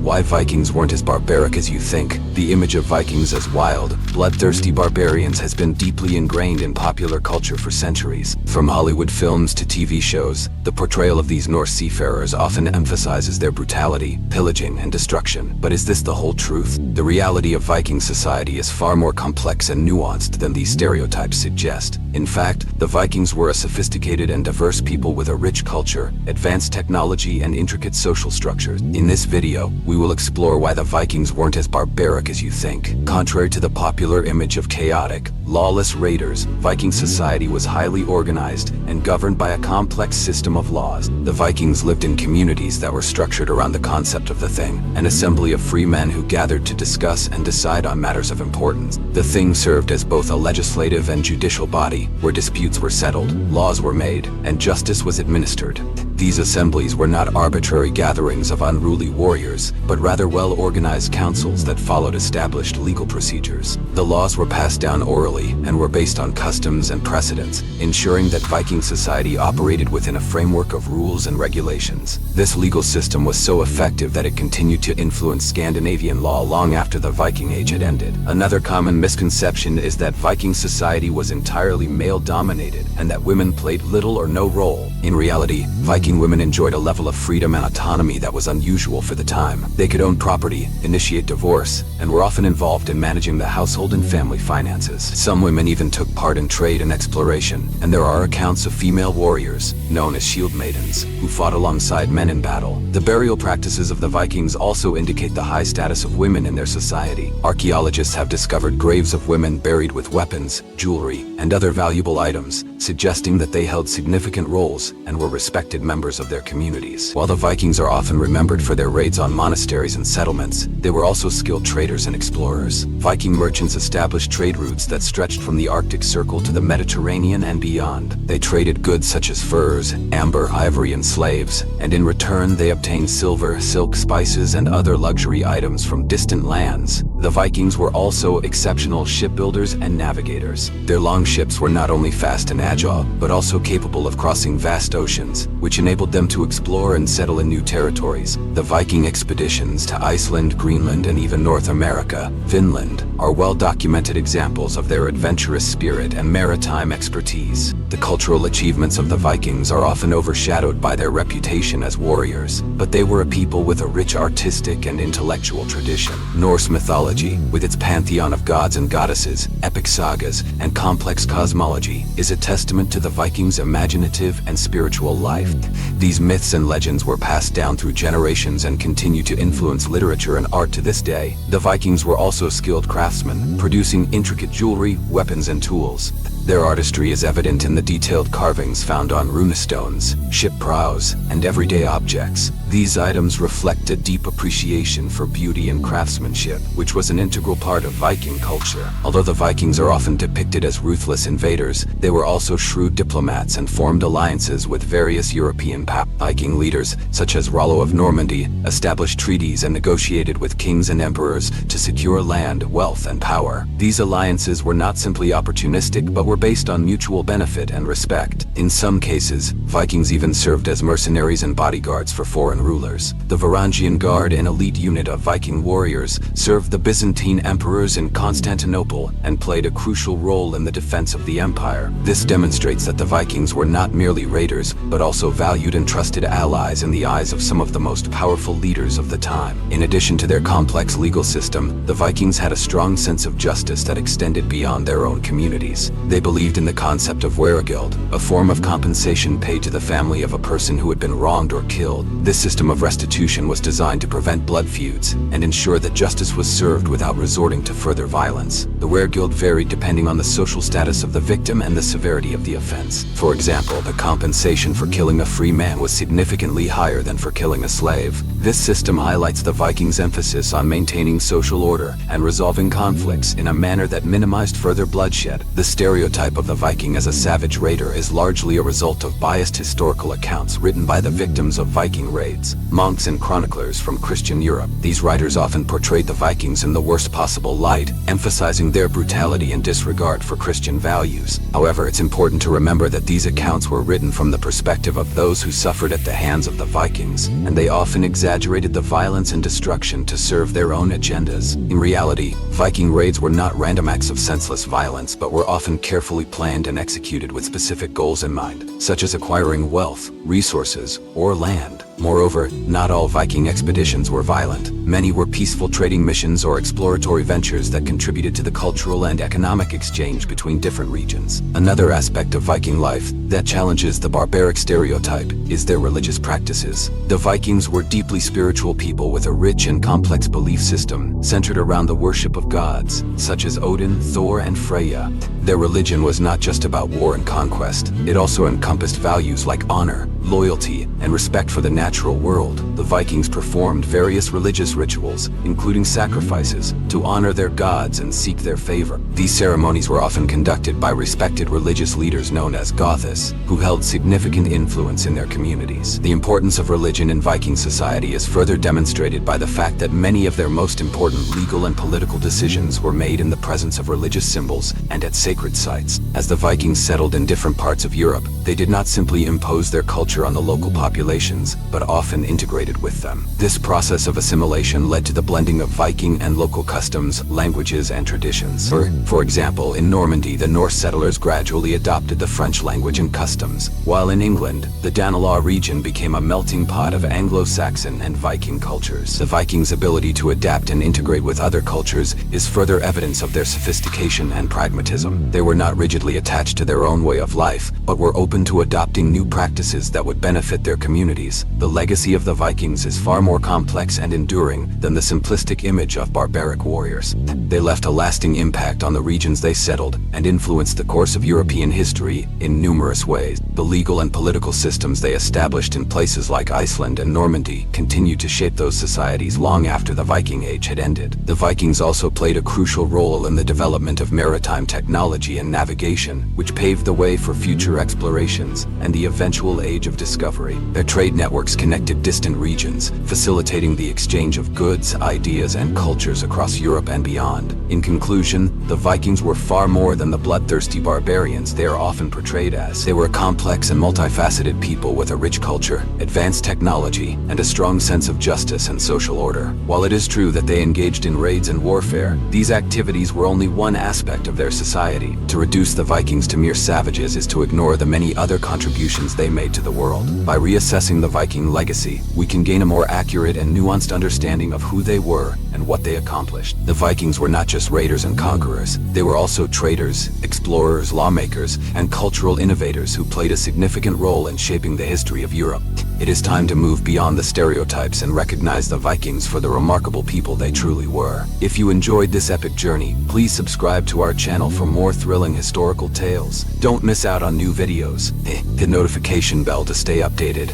Why Vikings weren't as barbaric as you think. The image of Vikings as wild, bloodthirsty barbarians has been deeply ingrained in popular culture for centuries. From Hollywood films to TV shows, the portrayal of these Norse seafarers often emphasizes their brutality, pillaging, and destruction. But is this the whole truth? The reality of Viking society is far more complex and nuanced than these stereotypes suggest. In fact, the Vikings were a sophisticated and diverse people with a rich culture, advanced technology, and intricate social structures. In this video, we will explore why the Vikings weren't as barbaric as you think. Contrary to the popular image of chaotic, lawless raiders, Viking society was highly organized and governed by a complex system of laws. The Vikings lived in communities that were structured around the concept of the Thing, an assembly of free men who gathered to discuss and decide on matters of importance. The Thing served as both a legislative and judicial body, where disputes were settled, laws were made, and justice was administered. These assemblies were not arbitrary gatherings of unruly warriors, but rather well-organized councils that followed established legal procedures. The laws were passed down orally and were based on customs and precedents, ensuring that Viking society operated within a framework of rules and regulations. This legal system was so effective that it continued to influence Scandinavian law long after the Viking Age had ended. Another common misconception is that Viking society was entirely male-dominated and that women played little or no role. In reality, Viking women enjoyed a level of freedom and autonomy that was unusual for the time. They could own property, initiate divorce, and were often involved in managing the household and family finances. Some women even took part in trade and exploration, and there are accounts of female warriors, known as Shieldmaidens, who fought alongside men in battle. The burial practices of the Vikings also indicate the high status of women in their society. Archaeologists have discovered graves of women buried with weapons, jewelry, and other valuable items, suggesting that they held significant roles and were respected members of their communities. While the Vikings are often remembered for their raids on monasteries and settlements, they were also skilled traders and explorers. Viking merchants established trade routes that stretched from the Arctic Circle to the Mediterranean and beyond. They traded goods such as furs, amber, ivory, and slaves, and in return they obtained silver, silk, spices, and other luxury items from distant lands. The Vikings were also exceptional shipbuilders and navigators. Their longships were not only fast and agile, but also capable of crossing vast oceans, which enabled them to explore and settle in new territories. The Viking expeditions to Iceland, Greenland, and even North America, Finland, are well-documented examples of their adventurous spirit and maritime expertise. The cultural achievements of the Vikings are often overshadowed by their reputation as warriors, but they were a people with a rich artistic and intellectual tradition. Norse mythology, with its pantheon of gods and goddesses, epic sagas, and complex cosmology, is a testament to the Vikings' imaginative and spiritual life. These myths and legends were passed down through generations and continue to influence literature and art to this day. The Vikings were also skilled craftsmen, producing intricate jewelry, weapons, and tools. Their artistry is evident in the detailed carvings found on runestones, ship prows, and everyday objects. These items reflect a deep appreciation for beauty and craftsmanship, which was an integral part of Viking culture. Although the Vikings are often depicted as ruthless invaders, they were also shrewd diplomats and formed alliances with various European powers. Viking leaders, such as Rollo of Normandy, established treaties and negotiated with kings and emperors to secure land, wealth, and power. These alliances were not simply opportunistic, but were based on mutual benefit and respect. In some cases, Vikings even served as mercenaries and bodyguards for foreign rulers. The Varangian Guard, an elite unit of Viking warriors, served the Byzantine emperors in Constantinople and played a crucial role in the defense of the empire. This demonstrates that the Vikings were not merely raiders, but also valued and trusted allies in the eyes of some of the most powerful leaders of the time. In addition to their complex legal system, the Vikings had a strong sense of justice that extended beyond their own communities. They believed in the concept of wergild, a form of compensation paid to the family of a person who had been wronged or killed. This system of restitution was designed to prevent blood feuds and ensure that justice was served without resorting to further violence. The wergild varied depending on the social status of the victim and the severity of the offense. For example, the compensation for killing a free man was significantly higher than for killing a slave. This system highlights the Vikings' emphasis on maintaining social order and resolving conflicts in a manner that minimized further bloodshed. The stereotype stereotype of the Viking as a savage raider is largely a result of biased historical accounts written by the victims of Viking raids, monks and chroniclers from Christian Europe. These writers often portrayed the Vikings in the worst possible light, emphasizing their brutality and disregard for Christian values. However, it's important to remember that these accounts were written from the perspective of those who suffered at the hands of the Vikings, and they often exaggerated the violence and destruction to serve their own agendas. In reality, Viking raids were not random acts of senseless violence, but were often carefully planned and executed with specific goals in mind, such as acquiring wealth, resources, or land. Moreover, not all Viking expeditions were violent. Many were peaceful trading missions or exploratory ventures that contributed to the cultural and economic exchange between different regions. Another aspect of Viking life that challenges the barbaric stereotype is their religious practices. The Vikings were deeply spiritual people with a rich and complex belief system centered around the worship of gods, such as Odin, Thor, and Freya. Their religion was not just about war and conquest. It also encompassed values like honor, loyalty, and respect for the natural world. The Vikings performed various religious rituals, including sacrifices, to honor their gods and seek their favor. These ceremonies were often conducted by respected religious leaders known as Goths, who held significant influence in their communities. The importance of religion in Viking society is further demonstrated by the fact that many of their most important legal and political decisions were made in the presence of religious symbols and at sacred sites. As the Vikings settled in different parts of Europe, they did not simply impose their culture on the local populations, but often integrated with them. This process of assimilation led to the blending of Viking and local customs, languages, and traditions. For example, in Normandy, the Norse settlers gradually adopted the French language and customs, while in England, the Danelaw region became a melting pot of Anglo-Saxon and Viking cultures. The Vikings' ability to adapt and integrate with other cultures is further evidence of their sophistication and pragmatism. They were not rigidly attached to their own way of life, but were open to adopting new practices that would benefit their communities. The legacy of the Vikings is far more complex and enduring than the simplistic image of barbaric warriors. They left a lasting impact on the regions they settled and influenced the course of European history in numerous ways. The legal and political systems they established in places like Iceland and Normandy continued to shape those societies long after the Viking Age had ended. The Vikings also played a crucial role in the development of maritime technology and navigation, which paved the way for future explorations and the eventual Age of Discovery. Their trade networks connected distant regions, facilitating the exchange of goods, ideas, and cultures across Europe and beyond. In conclusion, the Vikings were far more than the bloodthirsty barbarians they are often portrayed as. They were a complex and multifaceted people with a rich culture, advanced technology, and a strong sense of justice and social order. While it is true that they engaged in raids and warfare, these activities were only one aspect of their society. To reduce the Vikings to mere savages is to ignore the many other contributions they made to the world. By reassessing the Viking legacy, we can gain a more accurate and nuanced understanding of who they were and what they accomplished. The Vikings were not just raiders and conquerors. They were also traders, explorers, lawmakers, and cultural innovators who played a significant role in shaping the history of Europe. It is time to move beyond the stereotypes and recognize the Vikings for the remarkable people they truly were. If you enjoyed this epic journey, please subscribe to our channel for more thrilling historical tales. Don't miss out on new videos. Hit the notification bell to stay updated.